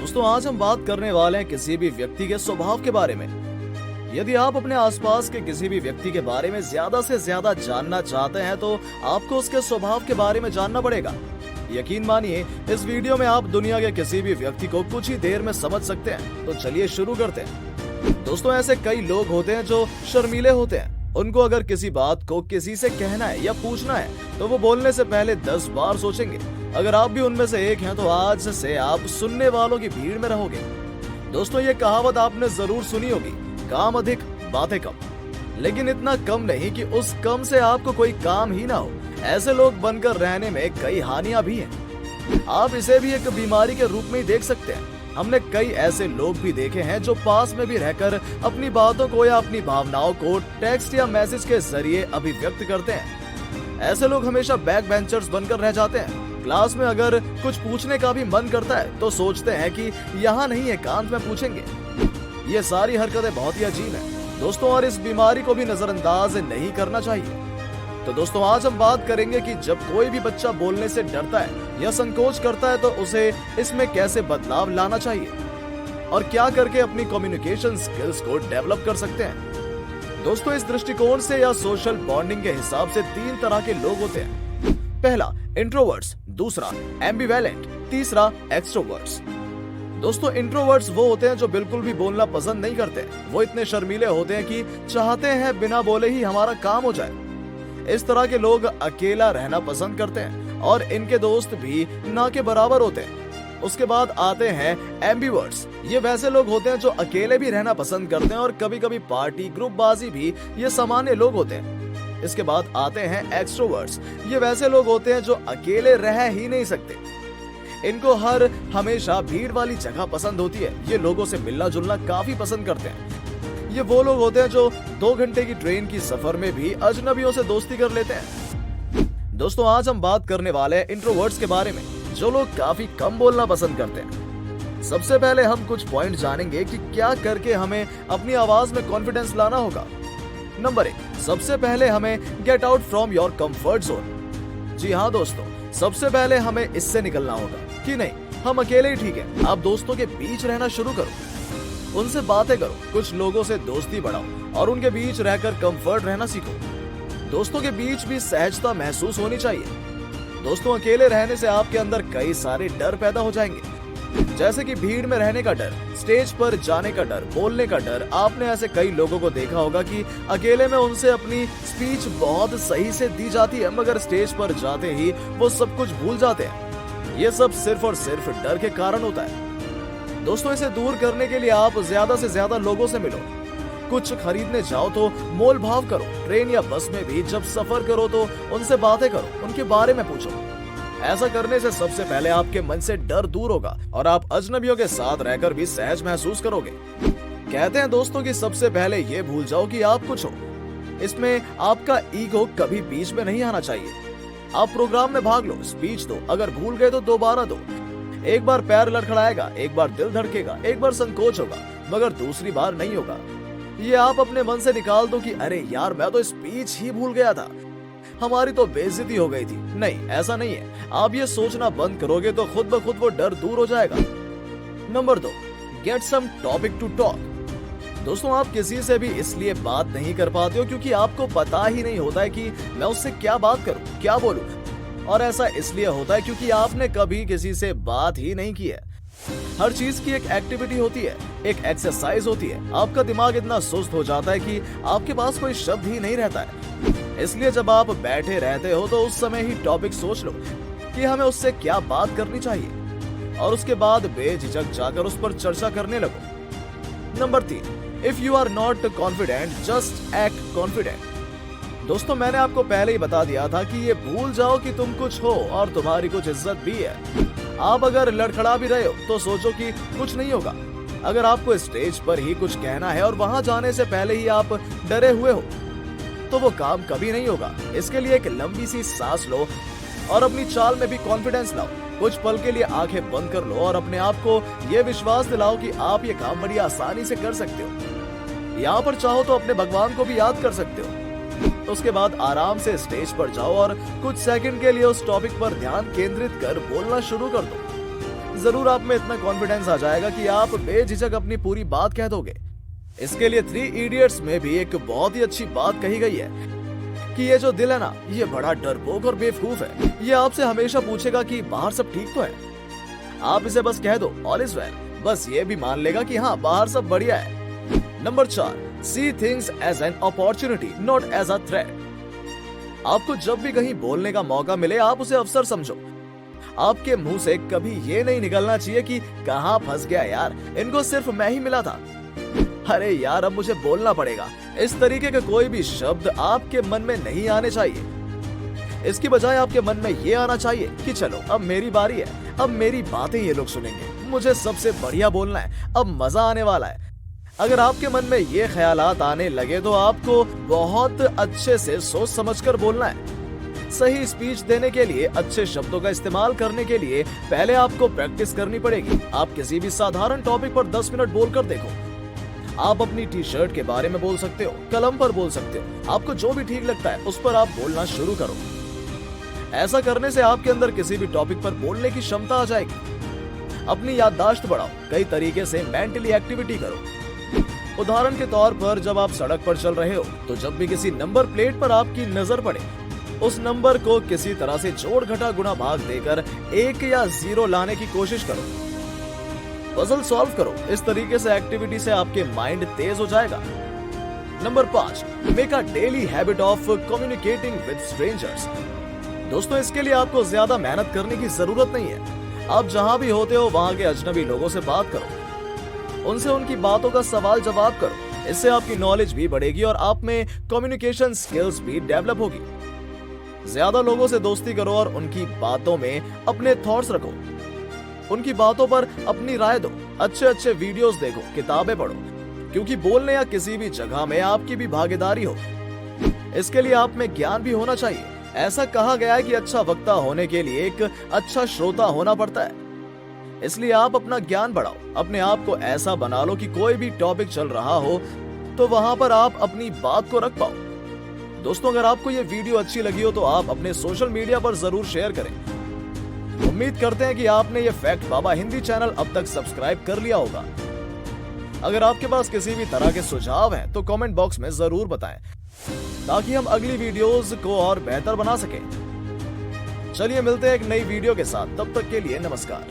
दोस्तों आज हम बात करने वाले हैं किसी भी व्यक्ति के स्वभाव के बारे में। यदि आप अपने आसपास के किसी भी व्यक्ति के बारे में ज्यादा से ज्यादा जानना चाहते हैं तो आपको उसके स्वभाव के बारे में जानना पड़ेगा। यकीन मानिए इस वीडियो में आप दुनिया के किसी भी व्यक्ति को कुछ ही देर में समझ सकते हैं। तो चलिए शुरू करते हैं। दोस्तों ऐसे कई लोग होते हैं जो शर्मीले होते हैं। उनको अगर किसी बात को किसी से कहना है या पूछना है तो वो बोलने से पहले 10 बार सोचेंगे। अगर आप भी उनमें से एक हैं तो आज से आप सुनने वालों की भीड़ में रहोगे। दोस्तों ये कहावत आपने जरूर सुनी होगी, काम अधिक बातें कम, लेकिन इतना कम नहीं कि उस कम से आपको कोई काम ही ना हो। ऐसे लोग बनकर रहने में कई हानियां भी हैं। आप इसे भी एक बीमारी के रूप में ही देख सकते हैं। हमने कई ऐसे लोग भी देखे हैं जो पास में भी रहकर अपनी बातों को या अपनी भावनाओं को टेक्स्ट या मैसेज के जरिए अभिव्यक्त करते हैं। ऐसे लोग हमेशा बैक बेंचर्स बनकर रह जाते हैं। क्लास में अगर कुछ पूछने का भी मन करता है तो सोचते हैं कि यहाँ नहीं, एकांत में पूछेंगे। ये सारी हरकतें बहुत ही अजीब हैं दोस्तों, और इस बीमारी को भी नजरअंदाज नहीं करना चाहिए। तो दोस्तों आज हम बात करेंगे कि जब कोई भी बच्चा बोलने से डरता है या संकोच करता है तो उसे इसमें कैसे बदलाव लाना चाहिए और क्या करके अपनी कम्युनिकेशन स्किल्स को डेवलप कर सकते हैं। दोस्तों इस दृष्टिकोण से या सोशल बॉन्डिंग के हिसाब से 3 तरह के लोग होते हैं। पहला इंट्रोवर्ट्स, दूसरा एम्बिवेलेंट, तीसरा एक्सट्रोवर्ट्स। दोस्तों इंट्रोवर्ट्स वो होते हैं जो बिल्कुल भी बोलना पसंद नहीं करते। वो इतने शर्मीले होते हैं कि चाहते हैं बिना बोले ही हमारा काम हो जाए। इस तरह के लोग अकेला रहना पसंद करते हैं और इनके दोस्त भी ना के बराबर होते हैं। उसके बाद आते हैं एम्बिवर्ट्स। ये वैसे लोग होते हैं जो अकेले भी रहना पसंद करते हैं और कभी कभी पार्टी ग्रुपबाजी भी ये सामान्य लोग होते हैं। इसके बाद आते हैं एक्सट्रोवर्ट्स। ये वैसे लोग होते हैं जो अकेले रह ही नहीं सकते। इनको हमेशा भीड़ वाली जगह पसंद होती है। ये लोगों से मिलना जुलना काफी पसंद करते हैं। ये वो लोग होते हैं जो 2 घंटे की ट्रेन की सफर में भी अजनबियों से दोस्ती कर लेते हैं। दोस्तों आज हम बात करने वाले हैं इंट्रोवर्ट्स के बारे में, जो लोग काफी कम बोलना पसंद करते हैं। सबसे पहले हम कुछ पॉइंट जानेंगे कि क्या करके हमें अपनी आवाज में कॉन्फिडेंस लाना होगा। नंबर 1, सबसे पहले हमें get out from your comfort zone. जी हाँ दोस्तों, सबसे पहले हमें इससे निकलना होगा कि नहीं हम अकेले ही ठीक है। आप दोस्तों के बीच रहना शुरू करो, उनसे बातें करो, कुछ लोगों से दोस्ती बढ़ाओ और उनके बीच रहकर कंफर्ट रहना सीखो। दोस्तों के बीच भी सहजता महसूस होनी चाहिए। दोस्तों अकेले रहने से आपके अंदर कई सारे डर पैदा हो जाएंगे, जैसे कि भीड़ में रहने का डर, स्टेज पर जाने का डर, बोलने का डर। आपने ऐसे कई लोगों को देखा होगा कि अकेले में उनसे अपनी स्पीच बहुत सही से दी जाती है, मगर स्टेज पर जाते ही वो सब कुछ भूल जाते हैं। ये सब सिर्फ और सिर्फ डर के कारण होता है। दोस्तों इसे दूर करने के लिए आप ज्यादा से ज्यादा लोगों से मिलो। कुछ खरीदने जाओ तो मोल भाव करो। ट्रेन या बस में भी जब सफर करो तो उनसे बातें करो, उनके बारे में पूछो। ऐसा करने से सबसे पहले आपके मन से डर दूर होगा और आप अजनबियों के साथ रहकर भी सहज महसूस करोगे। कहते हैं दोस्तों कि सबसे पहले ये भूल जाओ कि आप कुछ हो। इसमें आपका ईगो कभी बीच में नहीं आना चाहिए। आप प्रोग्राम में भाग लो, स्पीच दो, अगर भूल गए तो दोबारा दो। एक बार पैर लड़खड़ाएगा, एक बार दिल धड़केगा, एक बार संकोच होगा, मगर दूसरी बार नहीं होगा। ये आप अपने मन से निकाल दो कि अरे यार मैं तो स्पीच ही भूल गया था, हमारी तो बेइज्जती हो गई थी। नहीं, ऐसा नहीं है। आप ये सोचना बंद करोगे तो खुद ब खुद वो डर दूर हो जाएगा। Number 2, get some topic to talk. दोस्तों आप किसी से भी इसलिए बात नहीं कर पाते हो क्योंकि आपको पता ही नहीं होता है कि मैं उससे क्या बात करूं, क्या बोलूं। और ऐसा इसलिए होता है क्योंकि आपने कभी किसी से बात ही नहीं की है। हर चीज की एक एक्टिविटी होती है, एक एक्सरसाइज होती है। आपका दिमाग इतना सुस्त हो जाता है कि आपके पास कोई शब्द ही नहीं रहता है। इसलिए जब आप बैठे रहते हो तो उस समय ही टॉपिक सोच लो कि हमें उससे क्या बात करनी चाहिए और उसके बाद बेझिझक जाकर उस पर चर्चा करने लगो। Number 3, if you are not confident just act confident. दोस्तों मैंने आपको पहले ही बता दिया था कि ये भूल जाओ कि तुम कुछ हो और तुम्हारी कुछ इज्जत भी है। आप अगर लड़खड़ा भी रहे हो तो सोचो कि कुछ नहीं होगा। अगर आपको स्टेज पर ही कुछ कहना है और वहां जाने से पहले ही आप डरे हुए हो तो वो काम कभी नहीं होगा। इसके लिए एक लंबी सी सांस लो और अपनी चाल में भी कॉन्फिडेंस लाओ। कुछ पल के लिए आंखें बंद कर लो और अपने आप को ये विश्वास दिलाओ कि आप ये काम बड़ी आसानी से कर सकते हो। यहाँ पर चाहो तो अपने भगवान को भी याद कर सकते हो। उसके बाद आराम से स्टेज पर जाओ और कुछ सेकंड के लिए उस टॉपिक पर ध्यान केंद्रित कर बोलना शुरू कर दो। जरूर आप में इतना कॉन्फिडेंस आ जाएगा कि आप बेझिझक अपनी पूरी बात कह दोगे। इसके लिए 3 इडियट्स में भी एक बहुत ही अच्छी बात कही गई है कि ये जो दिल है ना, ये बड़ा डरपोक और बेवकूफ है। ये आपसे हमेशा पूछेगा कि बाहर सब ठीक तो है। आप इसे बस कह दो ऑल इज वेल, बस ये भी मान लेगा कि हाँ बाहर सब बढ़िया है। Number 4, see things as an opportunity not as a threat. आपको जब भी कहीं बोलने का मौका मिले आप उसे अवसर समझो। आपके मुंह से कभी ये नहीं निकलना चाहिए कि कहाँ फंस गया यार, इनको सिर्फ मैं ही मिला था, अरे यार अब मुझे बोलना पड़ेगा। इस तरीके के कोई भी शब्द आपके मन में नहीं आने चाहिए। इसकी बजाय आपके मन में ये आना चाहिए कि चलो अब मेरी बारी है, अब मेरी बातें ये लोग सुनेंगे, मुझे सबसे बढ़िया बोलना है, अब मजा आने वाला है। अगर आपके मन में ये ख्यालात आने लगे तो आपको बहुत अच्छे से सोच समझकर बोलना है। सही स्पीच देने के लिए, अच्छे शब्दों का इस्तेमाल करने के लिए पहले आपको प्रैक्टिस करनी पड़ेगी। आप किसी भी साधारण टॉपिक पर 10 मिनट बोलकर देखो। आप अपनी टी शर्ट के बारे में बोल सकते हो, कलम पर बोल सकते हो, आपको जो भी ठीक लगता है उस पर आप बोलना शुरू करो। ऐसा करने से आपके अंदर किसी भी टॉपिक पर बोलने की क्षमता आ जाएगी। अपनी याददाश्त बढ़ाओ, कई तरीके से मेंटली एक्टिविटी करो। उदाहरण के तौर पर जब आप सड़क पर चल रहे हो तो जब भी किसी नंबर प्लेट पर आपकी नजर पड़े, उस नंबर को किसी तरह से जोड़ घटा गुणा भाग देकर 1 या 0 लाने की कोशिश करो। पजल सॉल्व करो। इस तरीके से एक्टिविटी से आपके माइंड तेज हो जाएगा। Number 5, make a daily habit of communicating with strangers. दोस्तों इसके लिए आपको ज्यादा मेहनत करने की जरूरत नहीं है। आप जहां भी होते हो वहां के अजनबी लोगों से बात करो, उनसे उनकी बातों का सवाल जवाब करो। इससे आपकी नॉलेज भी बढ़ेगी और आप में कम्युनिकेशन स्किल्स भी डेवलप होगी। ज्यादा लोगों से दोस्ती करो और उनकी बातों में अपने थॉट्स रखो, उनकी बातों पर अपनी राय दो। अच्छे अच्छे वीडियोस देखो, किताबें पढ़ो, क्योंकि बोलने या किसी भी जगह में आपकी भी भागीदारी हो। इसके लिए आप में ज्ञान भी होना चाहिए। ऐसा कहा गया है कि अच्छा वक्ता होने के लिए एक अच्छा श्रोता होना पड़ता है। इसलिए आप अपना ज्ञान बढ़ाओ, अपने आप को ऐसा बना लो कि कोई भी टॉपिक चल रहा हो तो वहां पर आप अपनी बात को रख पाओ। दोस्तों अगर आपको ये वीडियो अच्छी लगी हो तो आप अपने सोशल मीडिया पर जरूर शेयर करें। उम्मीद करते हैं कि आपने ये फैक्ट बाबा हिंदी चैनल अब तक सब्सक्राइब कर लिया होगा। अगर आपके पास किसी भी तरह के सुझाव हैं तो कमेंट बॉक्स में जरूर बताएं, ताकि हम अगली वीडियोस को और बेहतर बना सकें। चलिए मिलते हैं एक नई वीडियो के साथ, तब तक के लिए नमस्कार।